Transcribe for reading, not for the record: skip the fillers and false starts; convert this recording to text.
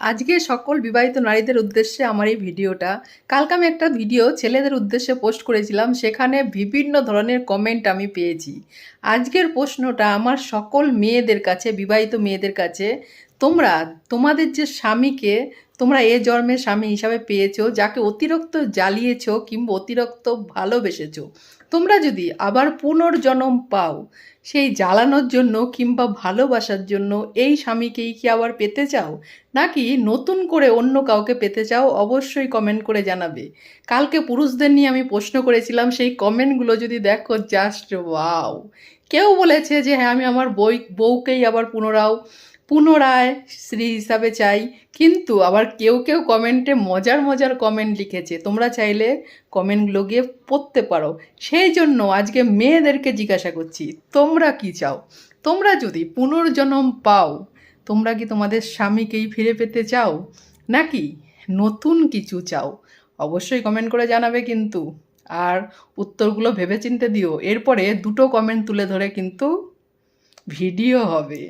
আজকে সকল বিবাহিত নারীদের উদ্দেশ্যে আমার এই ভিডিওটা। কালকে আমি একটা ভিডিও ছেলেদের উদ্দেশ্যে পোস্ট করেছিলাম, সেখানে বিভিন্ন ধরনের কমেন্ট আমি পেয়েছি। আজকের প্রশ্নটা আমার সকল মেয়েদের কাছে, বিবাহিত মেয়েদের কাছে। তোমরা তোমাদের যে স্বামীকে তোমরা এ জন্মের স্বামী হিসাবে পেয়েছো, যাকে অতিরিক্ত জ্বালিয়েছো কিংবা অতিরিক্ত ভালোবেসেছো, তোমরা যদি আবার পুনর্জন্ম পাও, সেই জ্বালানোর জন্য কিংবা ভালোবাসার জন্য এই স্বামীকেই কি আবার পেতে চাও, নাকি নতুন করে অন্য কাউকে পেতে চাও? অবশ্যই কমেন্ট করে জানাবে। কালকে পুরুষদের নিয়ে আমি প্রশ্ন করেছিলাম, সেই কমেন্টগুলো যদি দেখো, জাস্ট ওয়াও। কেউ বলেছে যে হ্যাঁ, আমি আমার বউকেই আবার পুনরায় স্ত্রী হিসাবে চাই। কিন্তু আবার কেউ কেউ কমেন্টে মজার মজার কমেন্ট লিখেছে, তোমরা চাইলে কমেন্টগুলো গিয়ে পড়তে পারো। সেই জন্য আজকে মেয়েদেরকে জিজ্ঞাসা করছি, তোমরা কি চাও? তোমরা যদি পুনর্জন্ম পাও, তোমরা কি তোমাদের স্বামীকেই ফিরে পেতে চাও, নাকি নতুন কিছু চাও? অবশ্যই কমেন্ট করে জানাবে কিন্তু। আর উত্তরগুলো ভেবেচিন্তে দিও। এরপরে দুটো কমেন্ট তুলে ধরে কিন্তু ভিডিও হবে।